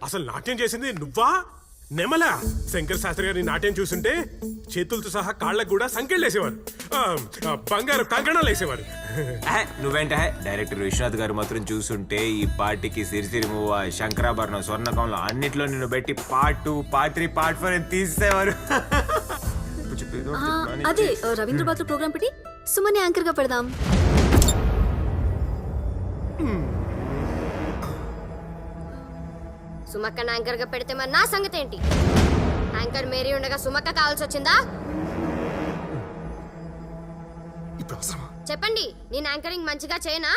అసలు నాట్యం చేసింది నువ్వా నెమలా? శంకర్ శాస్త్రి గారి నాట్యం చూస్తుంటే చేతులతో సహా కాళ్ళకు కూడా సంకెళ్ళేసేవారు, బంగారు కంకణాలు వేసేవారు. నువ్వేంట డైరెక్టర్ విశ్వనాథ్ గారు మాత్రం చూస్తుంటే ఈ పార్టీకి సిరిసిరి మూవ, శంకరాభరణం, స్వర్ణకంలో అన్నిట్లో నిన్ను పెట్టి పార్ట్ 2, పార్ట్ 3, పార్ట్ 4 అని తీసేవారు. అదే రవీంద్ర భారతి ప్రోగ్రామ్ పెట్టి సుమని యాంకర్ గా పెడదాం. సుమక్క యాంకర్ గా పెడితే మరి నా సంగతి ఏంటి? యాంకర్ మేరీ ఉండగా సుమక్క కావాల్సి వచ్చిందా? చెప్పండి, నేను యాంకరింగ్ మంచిగా చేయనా?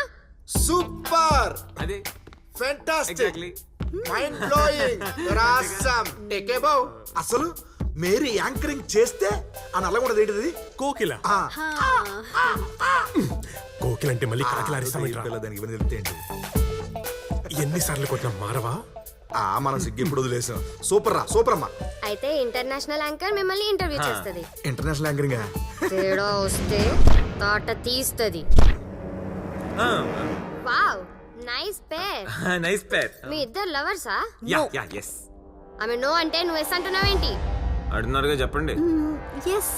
సూపర్, అదే ఫెంటాస్టిక్, మైండ్ బ్లోయింగ్, రాసమ్, టేక్ ఎ బౌ. అసలు మేరీ యాంకరింగ్ చేస్తే అని అలా కూడా ఏంటిది? కోకిల. కోకిల అంటే మళ్ళీ కాకిలారిస్తామంటారా? దానికి ఇవన్నీ తెలితే ఎన్నిసార్లు కొట్టినా మారవా? మనం సిగ్గు ఇప్పుడు వదిలేసాం. సూపర్ రా, సూపర్ అమ్మా. అయితే ఇంటర్నేషనల్ యాంకర్ మిమ్మల్ని ఇంటర్వ్యూ చేస్తది. ఇంటర్నేషనల్ యాంకరింగ్ తేడా వస్తే తాట తీస్తది. Wow, nice pair. Nice pair. మీ ఇద్దరు లవర్సా? Ya ya yes. ఆమె నో అంటే నువ్వు ఎస్ అంటున్నావేంటి? అడుగున్నారుగా, చెప్పండి. Yes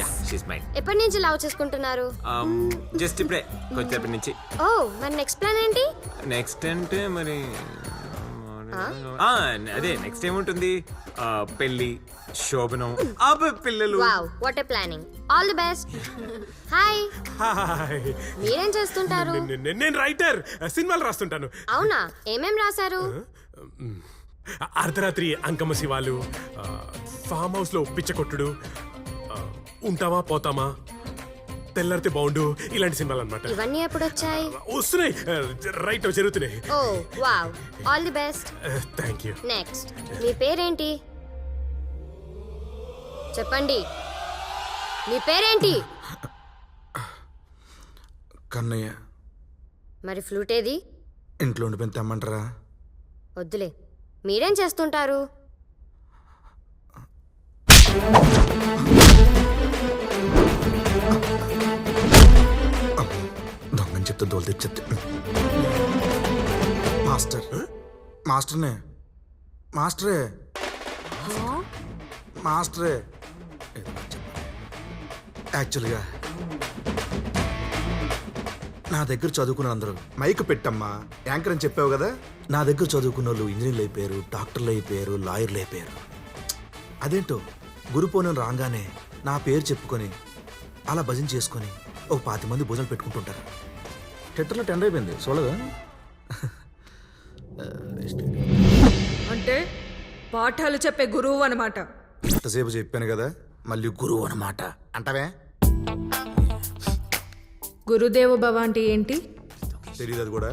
ya she's mine. ఎప్పటి నుంచి లవ్ చేసుకుంటున్నారు? జస్ట్ ఇప్పుడే, కొంచెంసేపటి నుంచి. ఓ, మరి నెక్స్ట్ ప్లాన్ ఏంటి? నెక్స్ట్ అంటే మరి అదే నెక్స్ట్ ఏముంటుంది, పెళ్లి, శోభనం, పిల్లలు. Wow, what a planning. All the best. Hi. Hi. మీరేం చేస్తుంటారు? నేను రైటర్, సినిమాలు రాస్తుంటాను. అవునా, ఏమేం రాశారు? అర్ధరాత్రి అంకమ్మ శివాలు, ఫామ్ హౌస్ లో పిచ్చ కొట్టుడు, ఉంటామా పోతామా, తెల్లారితే బాగుండు, ఇలాంటి సినిమాలు అన్నమాట. ఇవన్నీ ఎప్పుడు వచ్చాయి? వస్తున్నాయి, రైట్ జరుగుతున్నాయి. Oh wow, all the best. Thank you. Next, మీ పేరేంటి? చెప్పండి, మీ పేరేంటి? కన్నయ్య. మరి ఫ్లూట్ ఏది? ఇంట్లో ఉండిపోయి తెమ్మంటారా? వద్దులే, మీరేం చేస్తుంటారు? దొంగని చెప్తే దోలు తెచ్చేస్తే. మాస్టర్, మాస్టర్నే, మాస్టరే, మాస్టరే. యాక్చువల్గా నా దగ్గర చదువుకున్న అందరూ మైక్ పెట్టమ్మా యాంకర్ అని చెప్పావు కదా. నా దగ్గర చదువుకున్న వాళ్ళు ఇంజనీర్లు అయిపోయారు, డాక్టర్లు అయిపోయారు, లాయర్లు అయిపోయారు. అదేంటో గురుపౌర్ణమి రాగానే నా పేరు చెప్పుకొని అలా భజన చేసుకొని ఒక 10 మంది భోజనాలు పెట్టుకుంటుంటారు. థియేటర్లో టెండర్ అయిపోయింది చూడగా. అంటే పాఠాలు చెప్పే గురువు అన్నమాట. ఎంతసేపు చెప్పాను కదా, మళ్ళీ గురువు అన్నమాట అంటావే? గురుదేవ భవ అంటే ఏంటి? తెలియదు అది కూడా.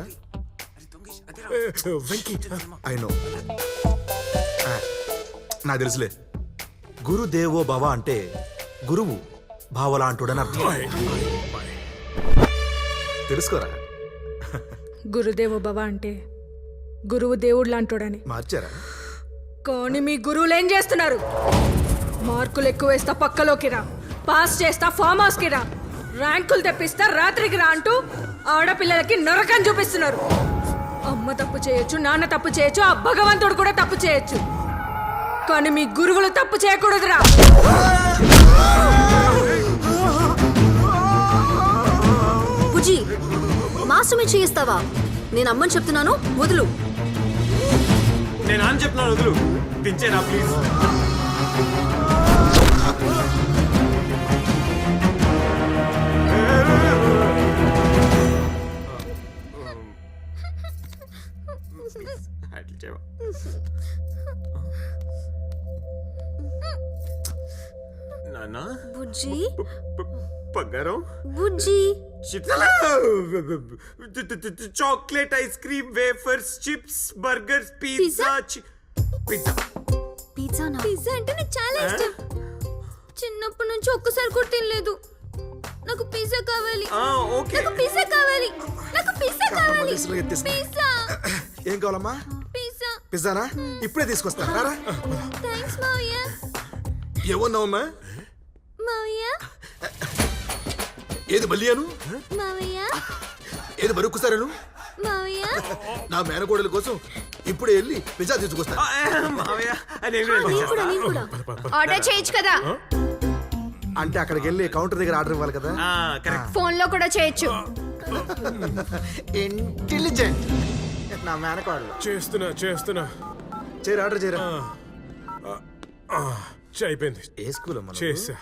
ఐ నో, నాకు తెలుసులే. గురుదేవో భవ అంటే గురువు భావలాంటుడని అర్థం. తెలుసుకోరా. గురుదేవ భవ అంటే గురువు దేవుడు లాంటోడని మార్చారా? కానీ మీ గురువులు ఏం చేస్తున్నారు? మార్కులు ఎక్కువ వేస్తా పక్కలోకి రా, పాస్ చేస్తా ఫామ్ హౌస్కి రా, ర్యాంకులు తెప్పిస్తా రాత్రికి రా అంటూ ఆడపిల్లలకి నరకం చూపిస్తున్నారు. అమ్మ తప్పు చేయొచ్చు, నాన్న తప్పు చేయొచ్చు, ఆ భగవంతుడు కూడా తప్పు చేయొచ్చు, కానీ మీ గురువులు తప్పు చేయకూడదురా. బుజ్జి, మాస్టర్ మీద చేయిస్తావా? నేను అమ్మని చెప్తున్నాను, వదులు. నేను అని చెప్తున్నాను, వదులు. దించేనా ప్లీజ్. నాన్న, బుజ్జి, బంగారం, బుజ్జి. Chocolate, ice cream, wafers, chips, burgers, pizza. Pizza పిజ్జానా? పిజ్జా అంటే నాకు చాలా ఇష్టం. చిన్నప్పటి నుంచి ఒక్కసారి కూడా తినలేదు. నాకు పిజ్జా కావాలి. ఓకే, నాకు పిజ్జా కావాలి. నాకు పిజ్జా కావాలి. పిజ్జా. ఏం కావాలమ్మా? పిజ్జా. పిజ్జానా? ఇప్పుడే తీసుకొస్తా. థాంక్స్ మావయ్య. ఏమన్నావమ్మా? మావయ్య, ఏది బల్లియాను మావయ్య ఏది మరొకసారను మావయ్య నా మేనకోడల కోసం ఇప్పుడే వెళ్ళి పిజ్జా తీసుకొస్తా మావయ్య నేను కూడా ఆర్డర్ చేయొచ్చు కదా, అంటే అక్కడికి వెళ్ళి కౌంటర్ దగ్గర ఆర్డర్ ఇవ్వాలి కదా. కరెక్ట్. ఫోన్ లో కూడా చేయొచ్చు. ఇంటెలిజెంట్ నా మేనకోడలు. చేస్తున్నా చేయరా ఆర్డర్ చేయరా. అయిపోయింది. ఏ స్కూల్ అమ్మా నువ్వు? చేసా.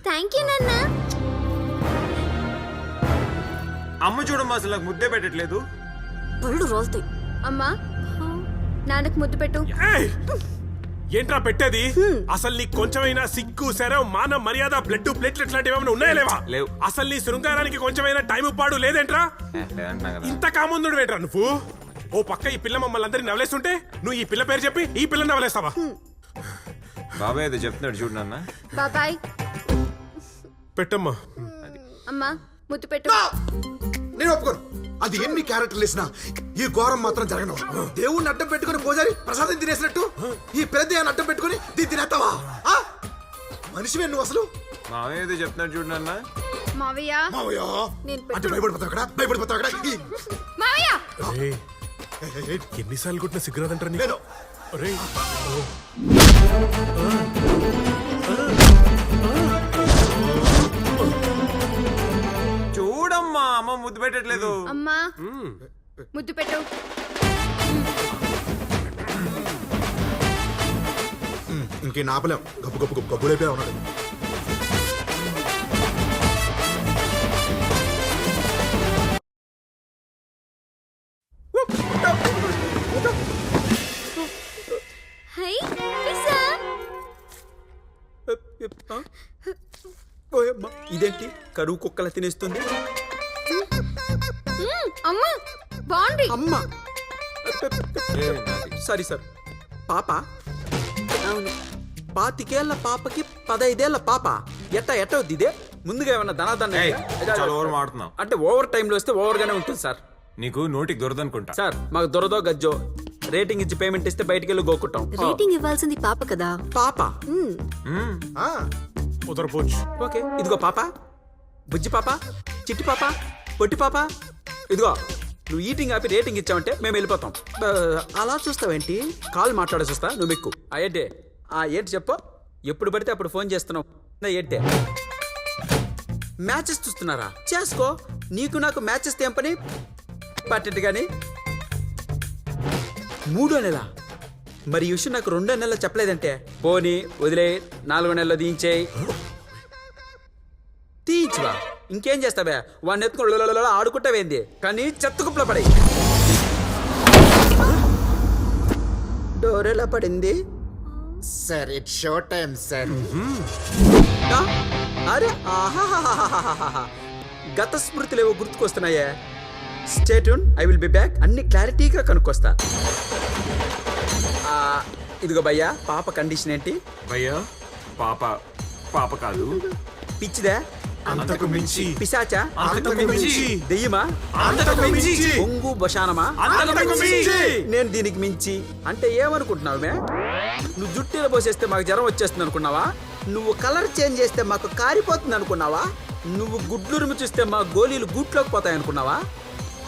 థ్యాంక్ యూ నాన్న. అమ్మ చూడమ్మా అసలు నాకు ముద్దే పెట్టట్లేదు. పళ్ళు రోల్తాయి. అమ్మా నాన్నకు ముద్దు పెట్టు. ఏయ్! ఏంట్రా పెట్టేది? అసలు నీకు కొంచెమైనా సిగ్గు శరం మాన మర్యాద బ్లడ్ ప్లేట్లెట్ లాంటివి ఏమైనా ఉన్నాయా లేవా? లేవు. అసలు నీ శృంగారానికి కొంచెమైనా టైం పాడు లేదేంట్రా? అంటున్నా కదా. ఇంత కామందుడు వేట్రా నువ్వు? ఓ పక్క ఈ పిల్ల మమ్మల్ని అందరినీ నవలేస్తుంటే నువ్వు ఈ పిల్ల పేరు చెప్పి ఈ పిల్లని నవలేస్తావా? బాబాయ్ ఏదో చెప్తున్నాడు చూడు నాన్న. బాబాయ్. పెట్టమ్మా. అమ్మా ముద్దు పెట్టు. నేను ఒప్పుకోను. అది ఎన్ని క్యారెక్టర్లు వేసినా ఈ ఘోరం మాత్రం జరగను. దేవుణ్ణి అడ్డం పెట్టుకుని పూజారి ప్రసాదం తినేసినట్టు ఈ పెద్ద అడ్డం పెట్టుకుని దీన్ని తినేస్తావా? మనిషివే నువ్వు అసలు. మావయ్య ఏదో చెప్తున్నాడు చూడు నాన్న. మావయ్య మావయ్య నేను అంటే భయపడిపోతావు అక్కడ, భయపడిపోతావు అక్కడ. మావయ్య ఏయ్, ఎన్నిసార్లు కొట్టిన సిగ్గురాదంటారా లేదు. చూడమ్మా అమ్మ ముద్దు పెట్టట్లేదు. అమ్మా ముద్దు పెట్టు. ఇంకే నాపలేం. గబ్బు గబ్బు గబ్బు గబ్బులైపోయా ఉన్నాడు. High pizza. ఇదేంటి కరువు కుక్కల తినేస్తుంది? అమ్మా బాగుంది. అమ్మా ఏ, నాది. Sorry sir. పాప అవును, 25 పాపకి 15 పాప. ఎట్ట వద్ది ఇదే? ముందుగా ఏమన్నా ధనాదన్న ఏయ్, చాలా ఓవర్ మాడుతున్నావు. అంటే ఓవర్ టైంలో వస్తే ఓవర్ గానే ఉంటుంది సార్. నీకు నోటికి దొరదనుకుంటా. సార్ మాకు దొరదో గజ్జో రేటింగ్ ఇచ్చి పేమెంట్ ఇస్తే బయటికి వెళ్ళి గోకుంటాం. రేటింగ్ ఇవ్వాల్సింది పాప కదా. పాప కుదరపోవచ్చు. ఓకే, ఇదిగో పాప, బుజ్జి పాప, చిట్టి పాప, పొట్టి పాప. ఇదిగో నువ్వు ఈటింగ్ ఆపి రేటింగ్ ఇచ్చావంటే మేము వెళ్ళిపోతాం. అలా చూస్తావేంటి? కాల్ మాట్లాడేసి వస్తా, నువ్వు ఎక్కు. ఏంటి చెప్పు. ఎప్పుడు పడితే అప్పుడు ఫోన్ చేస్తున్నావు ఏంటే? మ్యాచెస్ చూస్తున్నారా? చేసుకో. నీకు నాకు మ్యాచెస్ తెంపని పట్టెట్టు కానీ 3వ నెల. మరి ఈ విషయం నాకు 2వ నెలలో చెప్పలేదంటే పోనీ వదిలే 4వ నెలలో తీయించేయి. తీయించువా? ఇంకేం చేస్తావే? వాడిని ఎత్తుకో ఆడుకుంటావేంది కానీ చెత్తకుప్పలో పడే. డోర్ ఎలా పడింది sir? It's show time sir. అరే ఆహాహాహాహాహా. గత స్మృతులు ఏవో గుర్తుకొస్తున్నాయే. Stay tune, I will be back. అన్ని క్లారిటీగా కనుక్కొస్తా. ఇదిగో భయ్యా, పాప కండిషన్ ఏంటి? భయ్యా పాప పాప కాదు, పిచ్చిదా? అంతకు మించి. పిశాచా? అంతకు మించి. దెయ్యమా? అంతకు మించి. బొంగు బశానమా? అంతకు మించి. నేను దీనికి మించి అంటే ఏమనుకుంటున్నావు మే? నువ్వు జుట్టీలో పోసేస్తే మాకు జ్వరం వచ్చేస్తుంది అనుకున్నావా? నువ్వు కలర్ చేంజ్ చేస్తే మాకు కారిపోతుంది అనుకున్నావా? నువ్వు గుడ్లురుమి చూస్తే మా గోళీలు గూట్లోకి పోతాయి అనుకున్నావా?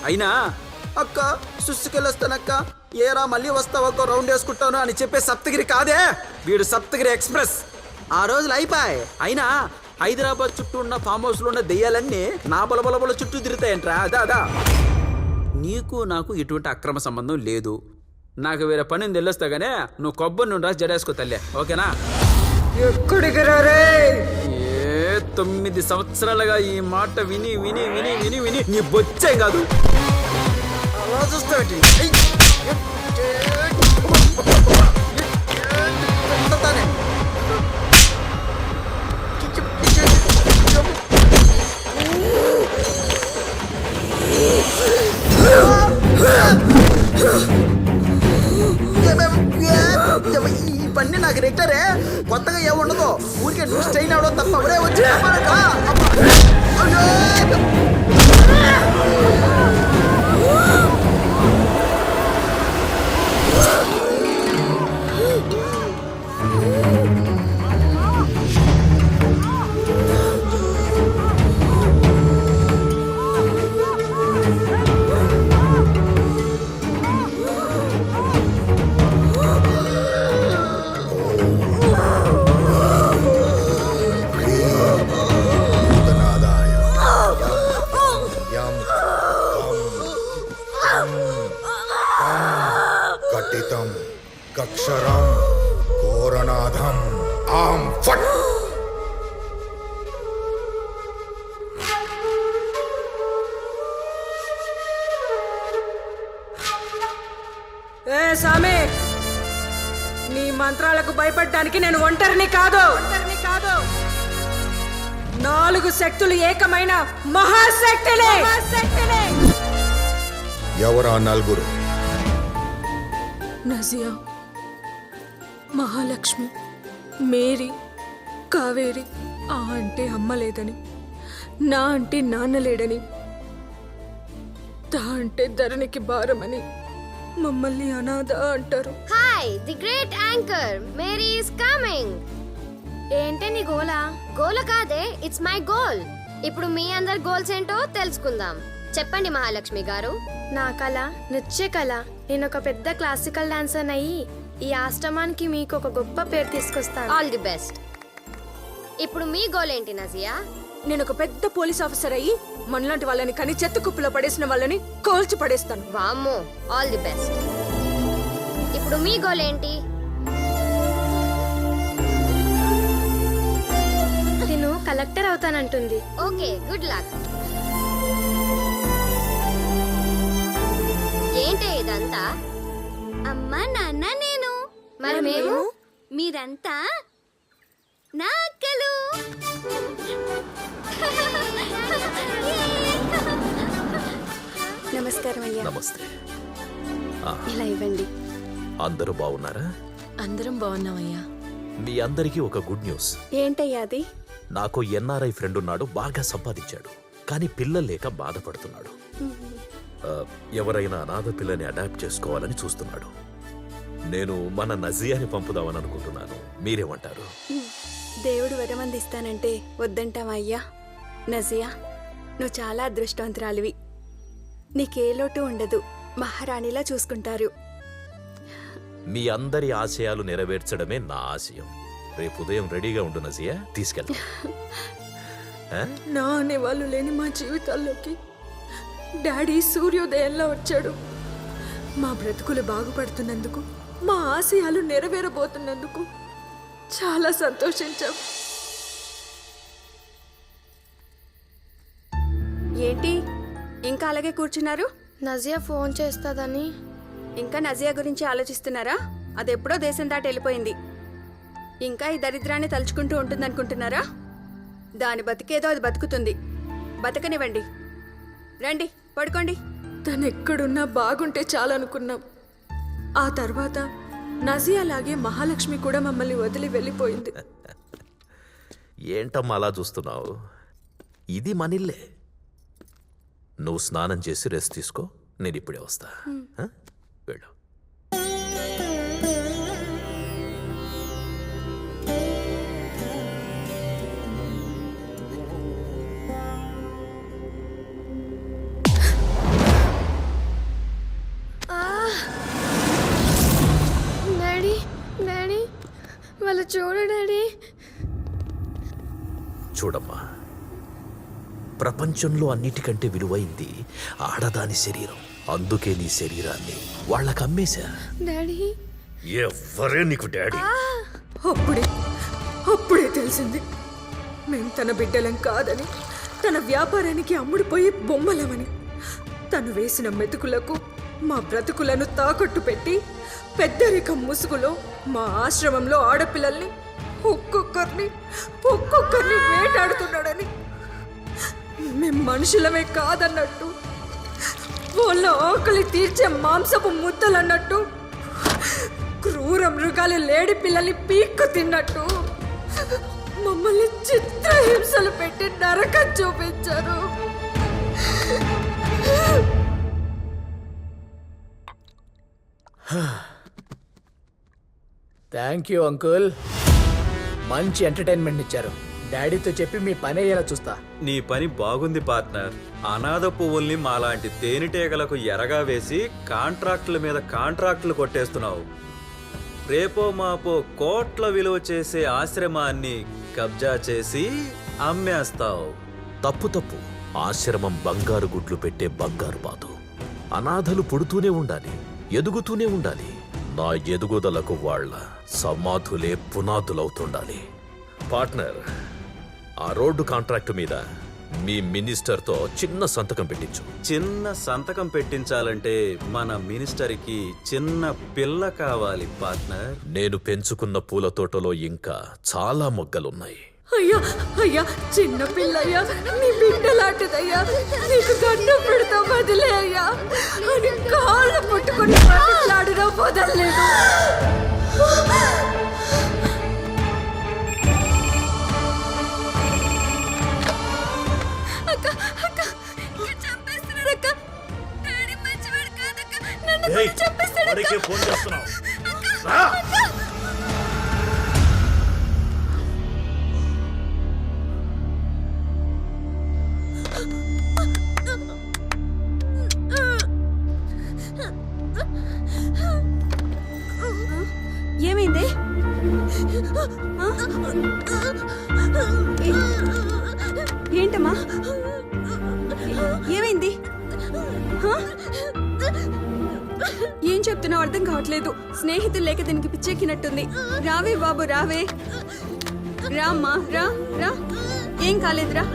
అయినా అక్క సుస్సుకెళ్ళొస్తానక్క, ఏరా మళ్ళీ వస్తావక్క, రౌండ్ వేసుకుంటాను అని చెప్పే సప్తగిరి కాదే వీడు. సప్తగిరి ఎక్స్ప్రెస్. ఆ రోజులు అయిపోయాయి. అయినా హైదరాబాద్ చుట్టూ ఉన్న ఫామ్ హౌస్ లో ఉన్న దెయ్యాలన్నీ నా బలబలబల చుట్టూ తిరుగుతాయంట్రా. అదా నీకు నాకు ఎటువంటి అక్రమ సంబంధం లేదు. నాకు వేరే పని వెళ్ళొస్తా గానే నువ్వు కొబ్బరి నుండి రాసి జడేసుకో తల్లే, ఓకేనా? ఎక్కడికి రే? 9 సంవత్సరాలుగా ఈ మాట విని విని విని విని విని నీ బొచ్చే కాదు. అలా చూస్తావేంటి? ఈ పని నాకు రెగ్యులరే, కొత్తగా ఏముండదు. ఊరికే నువ్వు స్టైన్ అవడం తప్ప అవరే వచ్చి అమ్మా ఏకక్షరం ఘోరనాథం ఆం ఫట్. ఏ సామి, నీ మంత్రాలకు భయపడడానికి నేను ఒంటరిని కాదు. 4 శక్తులు ఏకమైన మహాశక్తులే. ఎవరా నలుగురు? నజియా, మహాలక్ష్మి, మేరీ, కావేరి. ఆ అంటే అమ్మ లేదని, నా అంటే నాన్న లేడని, తా అంటే ధరణికి భారమని మమ్మల్ని అనాథ అంటారు. Hi the great anchor Mary is coming. ఏంటి నీ గోలా? గోల కాదే, ఇట్స్ మై గోల్. ఇప్పుడు మీ అందరి గోల్స్ ఏంటో తెలుసుకుందాం. చెప్పండి మహాలక్ష్మి గారు. నా కళ నృత్య కళ. నేను ఒక పెద్ద క్లాసికల్ డాన్సర్ అయ్యి ఈ ఆశ్రమానికి మీకు ఒక గొప్ప పేరు తీసుకొస్తాను. All the best. ఇప్పుడు మీ గోల్ ఏంటి నజియా? నేను ఒక పెద్ద పోలీస్ ఆఫీసర్ అయ్యి మనలాంటి వాళ్ళని కని చెత్త కుప్పలో పడేసిన వాళ్ళని కోల్చి పడేస్తాను. వామ్మో, ఆల్ ది బెస్ట్. ఇప్పుడు మీ గోల్ ఏంటి? నేను కలెక్టర్ అవుతానంటుంది. Okay, good luck. ఏంటి ఇదంతా? అమ్మ నాన్న నేను. మరి మేము? మీరంతా నా అక్కలు. నమస్కారం అయ్యా. నమస్తే. ఇలా ఇవ్వండి. అందరూ బాగున్నారా? అందరం బాగున్నామయ్యా. మీ అందరికీ ఒక గుడ్ న్యూస్. ఏంటయ్యా అది? నాకు ఎన్ఆర్ఐ ఫ్రెండ్ ఉన్నాడు, బాగా సంపాదించాడు, కానీ పిల్లలు లేక బాధపడుతున్నాడు. ఎవరైనా అనాథ పిల్లని అడాప్ట్ చేసుకోవాలని చూస్తున్నాడు. నేను మన నజియాని పంపుదామని అనుకుంటున్నాను. మీరేమంటారు? దేవుడు వరమందిస్తానంటే వద్దంటావా అయ్యా? నజియా, నువ్వు చాలా అదృష్టవంతురాలివి. నీకే లోటు ఉండదు, మహారాణిలా చూసుకుంటారు. మీ అందరి ఆశయాలు నెరవేర్చడమే నా ఆశయం. రేపు ఉదయం రెడీగా ఉండు నజియా, తీసుకెళ్తా. నా అనేవాళ్ళు లేని మా జీవితాల్లోకి డాడీ సూర్యోదయంలో వచ్చాడు. మా బ్రతుకులు బాగుపడుతున్నందుకు, మా ఆశయాలు నెరవేరబోతున్నందుకు చాలా సంతోషించాం. ఏంటి ఇంకా అలాగే కూర్చున్నారు? నజియా ఫోన్ చేస్తాదని. ఇంకా నజియా గురించి ఆలోచిస్తున్నారా? అది ఎప్పుడో దేశం దాటి వెళ్ళిపోయింది. ఇంకా ఈ దరిద్రాన్ని తలుచుకుంటూ ఉంటుందనుకుంటున్నారా? దాని బతికేదో అది బతుకుతుంది. బతకనివ్వండి. రండి, పడుకోండి. తను ఎక్కడున్నా బాగుంటే చాలనుకున్నాం. ఆ తర్వాత నజియా లాగే మహాలక్ష్మి కూడా మమ్మల్ని వదిలి వెళ్ళిపోయింది. ఏంటమ్మా అలా చూస్తున్నావు? ఇది మనిల్లే. నువ్వు స్నానం చేసి రెస్ట్ తీసుకో, నేను ఇప్పుడే వస్తా. వెళ్ళు. డాడీ, డాడీ, వాళ్ళు చూడు డాడీ. చూడమ్మా, ప్రపంచంలో అన్నిటికంటే విలువైంది ఆడదాని శరీరం. అందుకే నీ శరీరాన్ని వాళ్ళకి అమ్మేశా. డాడీ, ఎవ్వరే నీకు డాడీ? అప్పుడే తెలిసింది మేం తన బిడ్డలం కాదని, తన వ్యాపారానికి అమ్ముడుపోయి బొమ్మలమని. తను వేసిన మెతుకులకు మా బ్రతుకులను తాకట్టు పెట్టి పెద్దరికం ముసుగులో మా ఆశ్రమంలో ఆడపిల్లల్ని ఒక్కొక్కరిని వేటాడుతున్నాడని, మేం మనుషులమే కాదన్నట్టు, వాళ్ళ ఆకలి తీర్చే మాంసపు ముద్దలన్నట్టు, క్రూర మృగాలు లేడి పిల్లల్ని పీక్కు తిన్నట్టు మమ్మల్ని చిత్రహింసలు పెట్టి నరకం చూపించారు. Thank you uncle. మంచి ఎంటర్టైన్మెంట్ ఇచ్చారు. డాడీతో చెప్పి మీ పని అయ్యేలా చూస్తా. నీ పని బాగుంది పార్ట్నర్. అనాథ పువ్వుల్ని మాలాంటి తేనెటీగలకు ఎరగా వేసి కాంట్రాక్టుల మీద కాంట్రాక్టులు కొట్టేస్తున్నావు. రేపో మాపో కోట్ల విలువ చేసే ఆశ్రమాన్ని కబ్జా చేసి అమ్మేస్తావు. తప్పు. ఆశ్రమం బంగారు గుడ్లు పెట్టే బంగారు బాతు. అనాథలు పుడుతూనే ఉండాలి, ఎదుగుతూనే ఉండాలి. నా ఎదుగుదలకు వాళ్ళ సమాధులే పునాదులవుతుండాలి. పార్ట్నర్, ఆ రోడ్డు కాంట్రాక్టు మీద మీ మినిస్టర్తో చిన్న సంతకం పెట్టించు. చిన్న సంతకం పెట్టించాలంటే మన మినిస్టర్కి చిన్న పిల్ల కావాలి పార్ట్నర్. నేను పెంచుకున్న పూల తోటలో ఇంకా చాలా మొగ్గలున్నాయి. అయ్యా అయ్యా చిన్న పిల్లయ్యా, నీ బిడ్డ లాంటిదయ్యా, నీకు దండం పెడతా వదిలే అయ్యా అని కాళ్ళు పట్టుకొని మాట్లాడినా వదలలేదు. అక్క అక్క ఇంకా చంపేస్తున్నాడు అక్క. డాడీ మంచివాడు కాదక్క, నన్ను కూడా చంపేస్తాడు అక్క. ఫోన్ చేస్తున్నావు. ఏమైంది? ఏంటమ్మా ఏమైంది? ఏం చెప్తున్నావు అర్థం కావట్లేదు. స్నేహితులు లేక దీనికి పిచ్చెక్కినట్టుంది. రావే బాబు రావే, రామ్మా రా రా, ఏం కాలేదురా.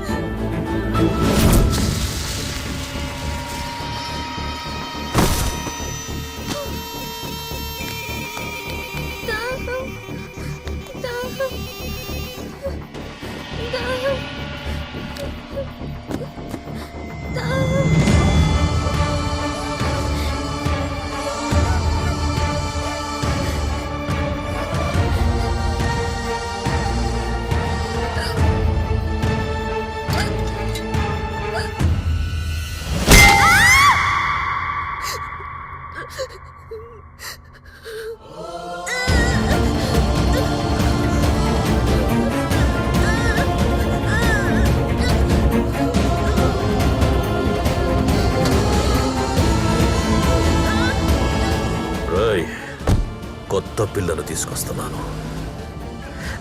కొత్త పిల్లను తీసుకొస్తున్నాను.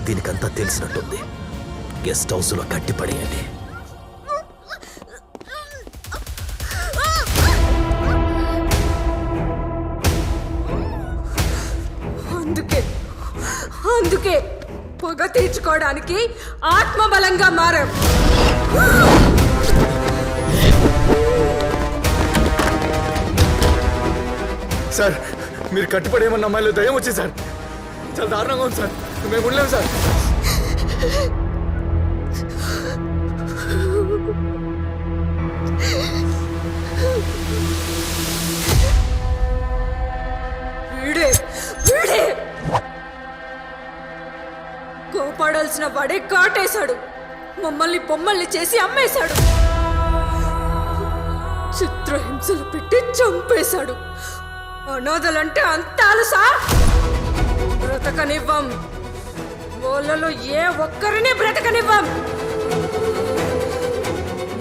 దీనికంతా తెలిసినట్టుంది. గెస్ట్ హౌస్లో కట్టిపడేయండి. అందుకే పొగ తీర్చుకోవడానికి ఆత్మబలంగా మారాం. సార్, మీరు కట్టుబడేమన్న అమ్మాయిలో దయ్యం వచ్చింది సార్. చాలా దారుణంగా ఉంది సార్. మేము ఉండలేము సార్. వీడే వీడే కోపాడాల్సిన వాడే కాటేశాడు. మమ్మల్ని బొమ్మల్ని చేసి అమ్మేశాడు. చిత్రహింసలు పెట్టి చంపేశాడు. అనాథలంటే అంత అలసా? బ్రతకనివ్వం. వాళ్ళలో ఏ ఒక్కరిని బ్రతకనివ్వం.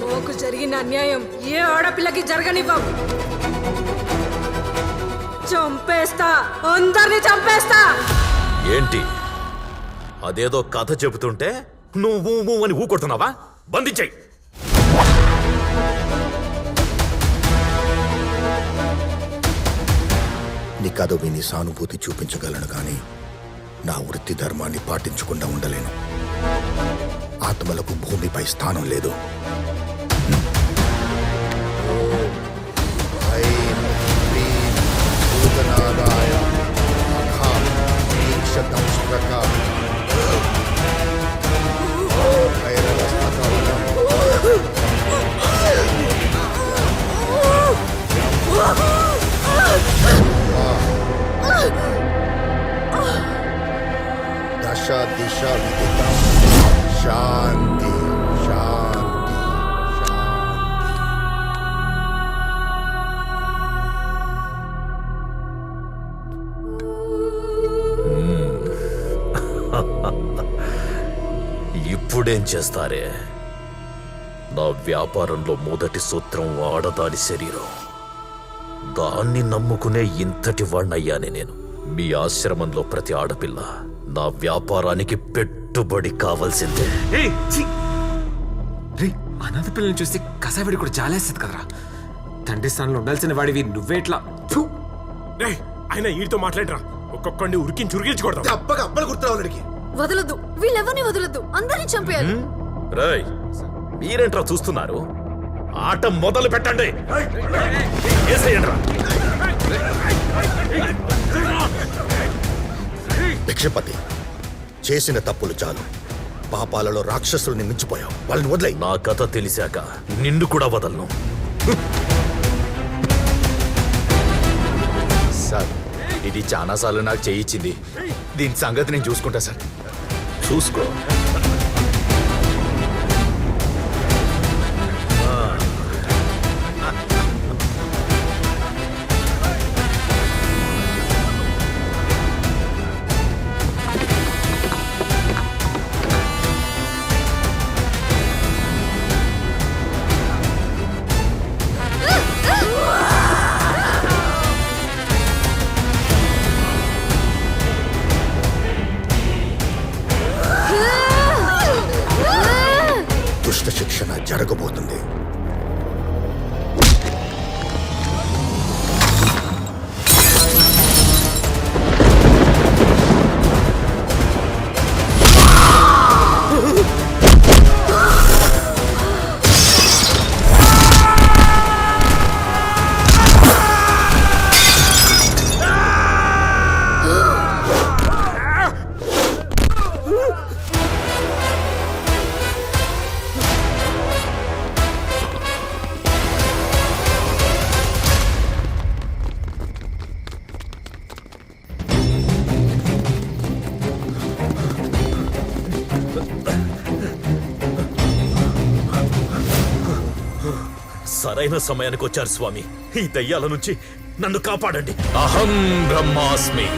మాకు జరిగిన అన్యాయం ఏ ఆడపిల్లకి జరగనివ్వం. చంపేస్తా, అందరిని చంపేస్తా. ఏంటి అదేదో కథ చెబుతుంటే నువ్వు అని ఊకొడుతున్నావా? బంధించేయి. నీ కథ విని సానుభూతి చూపించగలను కానీ నా వృత్తి ధర్మాన్ని పాటించకుండా ఉండలేను. ఆత్మలకు భూమిపై స్థానం లేదు. దశ దిశ విదితం శాంతి శాంతి ఇప్పుడేం చేస్తారే? నా వ్యాపారంలో మొదటి సూత్రం ఆడదాని శరీరం. దాన్ని నమ్ముకునే ఇంతటి వాణ్ణయ్యానే నేను. మీ ఆశ్రమంలో ప్రతి ఆడపిల్ల నా వ్యాపారానికి పెట్టుబడి కావాల్సిందే. అనాథ పిల్లల్ని చూస్తే కసావిడి కూడా జాలేస్తుంది కదరా. తండ్రి స్థానంలో ఉండాల్సిన వాడివి నువ్వేట్లా? రేయ్ ఆయన వీడితో మాట్లాడరా, ఒక్కొక్కడిని ఉరికించి ఉరికించకూడదు. అప్పగా అప్పలు గుర్తురావు వాడికి. వదలొద్దు, వీళ్ళెవరిని వదలొద్దు, అందరినీ చంపేయాలి. రేయ్ మీరేంట్రా చూస్తున్నారు? ఆట మొదలు పెట్టండి. ఏసేయండ్రా. భిక్షపతి, చేసిన తప్పులు చాలు. పాపాలలో రాక్షసుల్ని మించిపోయావు. వాళ్ళని వదిలేయ్. నా కథ తెలిసాక నిన్ను కూడా వదలను. సార్ ఇది చాలాసార్లు నాకు చేయించింది. దీని సంగతి నేను చూసుకుంటా సార్. చూసుకో. దుష్ట శిక్షణ జరగబోతుంది. సరైన సమయానికి వచ్చారు స్వామి. ఈ దయ్యాల నుంచి నన్ను కాపాడండి. అహం బ్రహ్మాస్మి.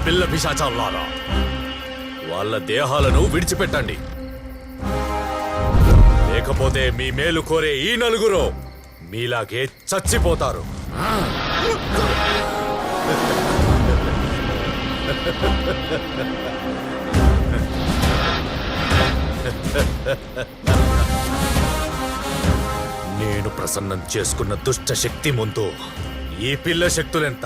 పిల్ల పిశాచాలారా, వాళ్ళ దేహాలను విడిచిపెట్టండి. లేకపోతే మీ మేలు కోరే ఈ నలుగురు మీలాగే చచ్చిపోతారు. నేను ప్రసన్నం చేసుకున్న దుష్ట శక్తి ముందు ఈ పిల్ల శక్తులెంత?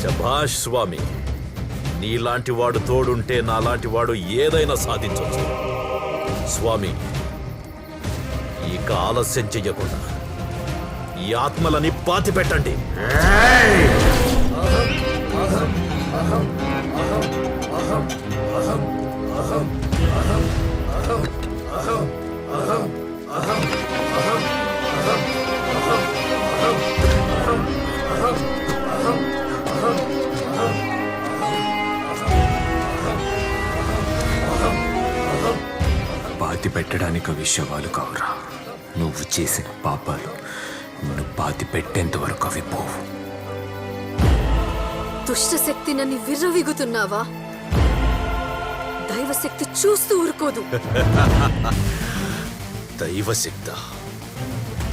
శభాష్ స్వామి, నీలాంటి వాడు తోడుంటే నాలాంటి వాడు ఏదైనా సాధించవచ్చు. స్వామి, ఇక ఆలస్యం చెయ్యకుండా ఈ ఆత్మలని పాతి పెట్టండి. పాతి పెట్టడానికి విషయాలు కావురా. నువ్వు చేసిన పాపాలు నిన్ను పాతి పెట్టేంత వరకు అవి పోవు. దుష్ట శక్తి నన్ను విర్రవిగుతున్నావా? దైవశక్తి చూస్తూ ఊరుకోదు. దైవశక్త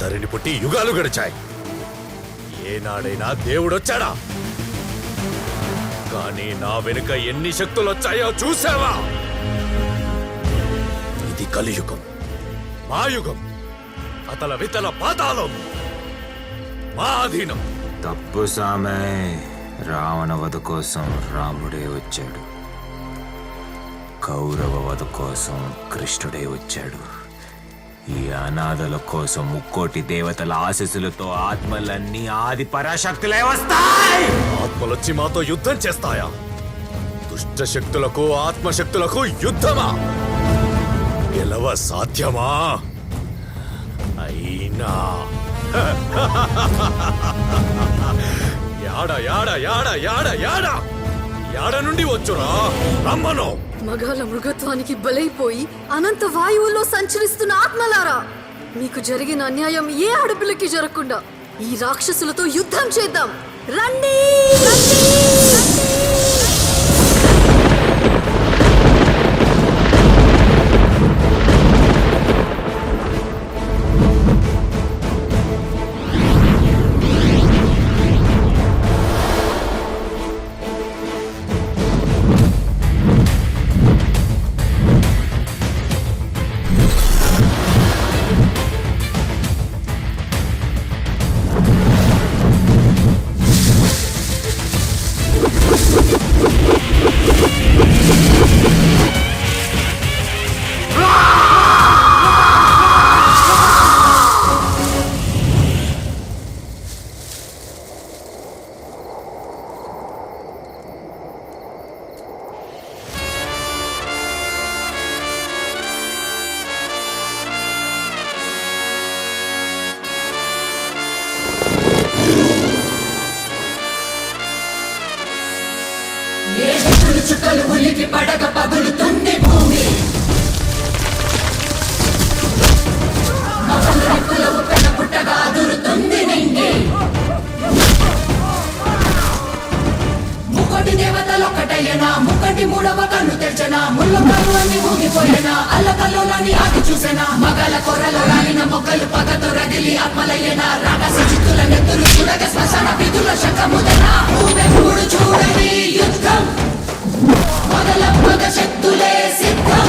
ధరణి పుట్టి యుగాలు గడిచాయి. ఏనాడైనా దేవుడొచ్చాడా? కానీ నా వెనుక ఎన్ని శక్తులు వచ్చాయో చూసావా? ఇది కలియుగం, మా యుగం, అతల వితల పాతాళం మా అధీనం. తప్పు సామే. రావణ వధ కోసం రాముడే వచ్చాడు, కౌరవ వధ కోసం కృష్ణుడే వచ్చాడు. ఈ అనాథల కోసం ముక్కోటి దేవతల ఆశీస్సులతో ఆత్మలన్నీ ఆది పరాశక్తులే వస్తాయి. ఆత్మలొచ్చి మాతో యుద్ధం చేస్తాయా? దుష్ట శక్తులకు ఆత్మశక్తులకు యుద్ధమా? గెలవ సాధ్యమా? అయినా యాడ యాడ యాడ యాడ యాడ యాడ నుండి వచ్చురా రమ్మను. మగాల మృగత్వానికి బలైపోయి అనంత వాయువుల్లో సంచరిస్తున్న ఆత్మలారా, మీకు జరిగిన అన్యాయం ఏ ఆడపిల్లకి జరగకుండా ఈ రాక్షసులతో యుద్ధం చేద్దాం. రండి, రండి, రండి. చుక్కలు ఉలికి పడక పగులుతుంది భూమి. నిప్పులవు పెన పుట్టగా అదురుతుంది నింగి. ముక్కటి దేవతలొక్కటయ్యనా, ముక్కటి మూడవ కన్ను తెచ్చనా, ముళ్ళు కన్ను అన్ని ఊగిపోయినా, అల్లకల్లోని ఆగి చూసెనా, మగల కొరలో రాలిన మొక్కలు పగతో రగిలి ఆత్మలయ్యనా, రాగస చిత్తుల నెత్తులు చూడగ శ్మశాన విధుల శకముదనా. ఊపెప్పుడు చూడని యుద్ధం, మొదలమ్మగ శక్తులే సిద్ధం.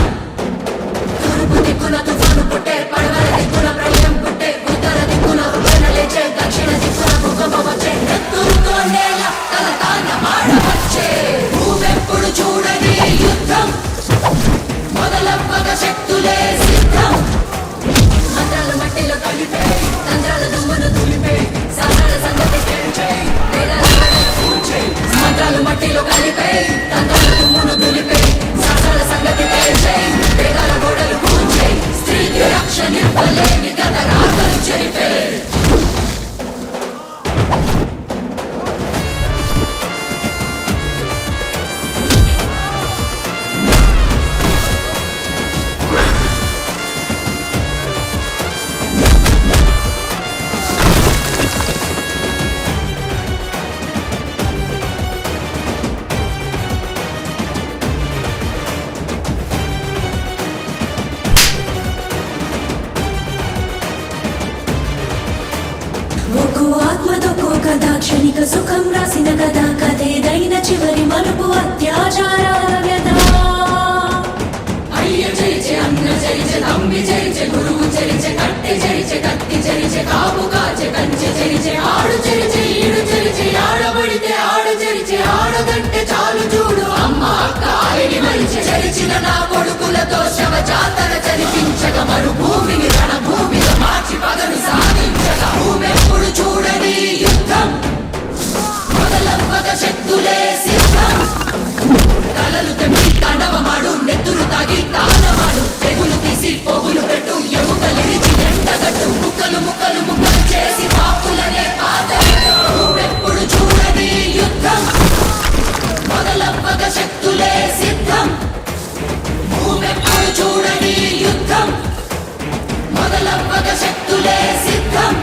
తూర్పు దిక్కున తుఫాను పుట్టే, పడవల దిక్కున ప్రళయం పుట్టే, ఉత్తర దిక్కున ఉగ్రన లేచే, దక్షిణ దిక్కున భూకంప వచ్చే, ఎత్తురుతో నేల తల తాన మాడవచ్చే. ఊపెప్పుడు చూడని యుద్ధం, మొదలమ్మగ శక్తులే సిద్ధం. మంత్రాలు మట్టిలో కలిపే, తంత్రాల దుమ్మును దులిపే, సాధారణ సంగతి కేంచే, మంత్రాలు మట్టిలో కలిపే, తంత్రాల దుమ్మును దులిపే, సాధారణ సంగతి కేంచే, వేదాల గోడలు కూల్చే, స్త్రీకి రక్షణ ఇవ్వలేని గత రాతలు చెరిపే. క్షణిక సుఖం రాసిన కదా, కథేదైన చివరి మలుపు అత్యాచారాల వ్యధ. అయ్య చరిచే, అన్న చరిచే, తమ్మి చరిచే, గురువు చరిచే, కట్టె చరిచే, కత్తి చరిచే, కాపు కాచే, కంచె చరిచే, ఆడు చరిచే, ఈడు చరిచే, ఆడబడితే ఆడు చరిచే, ఆడదంటే చాలు చూడు అమ్మ అక్క ఆయని మరిచే. చరిచిన నా కొడుకులతో శవ జాతర చరిపించక మరుభూమిని రణభూమిగా శక్తులే సిద్ధం కలలు తెంపి తాండవమాడు నెత్తురు తాగి తాళమాడు తెగులు తీసి పోగులు పెట్టు ఎముకలిరిచి ఎండగట్టు ముక్కలు ముక్కలు ముక్కలు చేసి పాపులనే పాతెట్టు నువ్వెప్పుడు చూడని యుద్ధం మొదలవ్వగ శక్తులే సిద్ధం నువ్వెప్పుడు చూడని యుద్ధం మొదలవ్వగ శక్తులే సిద్ధం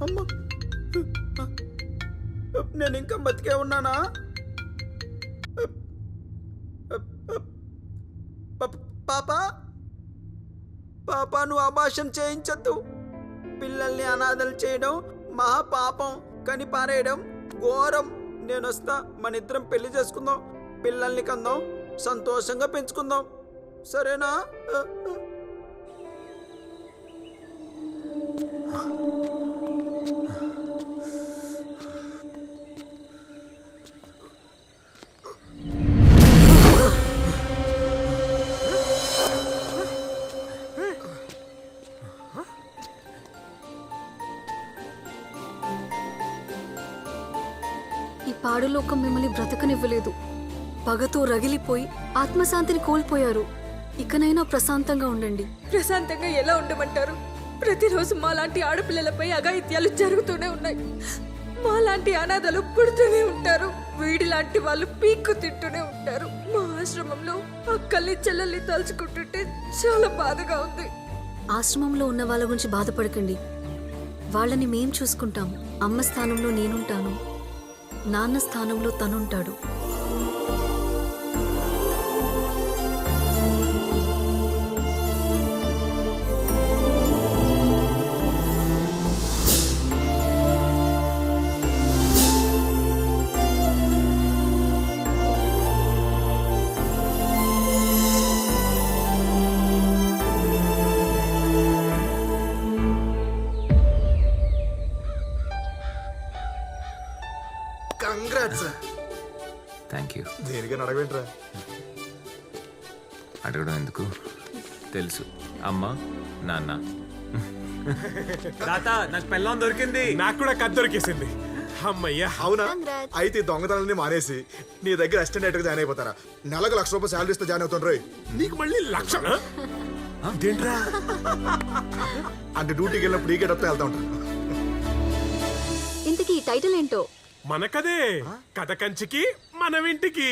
అమ్మ నేను ఇంకా బతికే ఉన్నానా? పాపా పాపా నువ్వు అభాషణ చేయించద్దు. పిల్లల్ని అనాథలు చేయడం మహా పాపం, కని పారేయడం ఘోరం. నేను వస్తా, మన ఇద్దరం పెళ్లి చేసుకుందాం, పిల్లల్ని కందాం, సంతోషంగా పెంచుకుందాం, సరేనా? ఈ పాడులోకం మిమ్మల్ని బ్రతకనివ్వలేదు. పగతో రగిలిపోయి ఆత్మశాంతిని కోల్పోయారు. ఇకనైనా ప్రశాంతంగా ఉండండి. ప్రశాంతంగా ఎలా ఉండమంటారు? ప్రతిరోజు మాలాంటి ఆడపిల్లలపై అఘాయిత్యాలు జరుగుతూనే ఉన్నాయి. మాలాంటి అనాథలు పుడుతూనే ఉంటారు. వీడిలాంటి వాళ్ళు పీక్కు తింటూనే ఉంటారు. మా ఆశ్రమంలో అక్కల్ని చెల్లెల్ని తలుచుకుంటుంటే చాలా బాధగా ఉంది. ఆశ్రమంలో ఉన్న వాళ్ళ గురించి బాధపడకండి. వాళ్ళని మేం చూసుకుంటాం. అమ్మ స్థానంలో నేనుంటాను, నాన్న స్థానంలో తనుంటాడు. కంగ్రాట్స్. Thank you. దేనికని అడగంట్రా? అడగడం ఎందుకు, తెలుసు. అమ్మ నాన్న. తాత నాకు పెళ్ళం దొరికింది. నాకు కూడా కథ దొరికేసింది. అమ్మయ్యా. అవునా? అయితే ఈ దొంగతనాన్ని మానేసి నీ దగ్గర అసిస్టెంట్ గా జాయిన్ అయిపోతారా? నెలకు ₹1,00,000 శాలరీ ఇస్తే జాయిన్ అవుతాను. రోయ్ నీకు మళ్ళీ 1,00,000? అదేంట్రా? అంటే డ్యూటీకి వెళ్ళినప్పుడు ఈ గెటప్తో వెళ్తా ఉంటాను. ఇంతకీ ఈ టైటిల్ ఏంటో? మన కథే, కథ కంచికి మనవింటికి.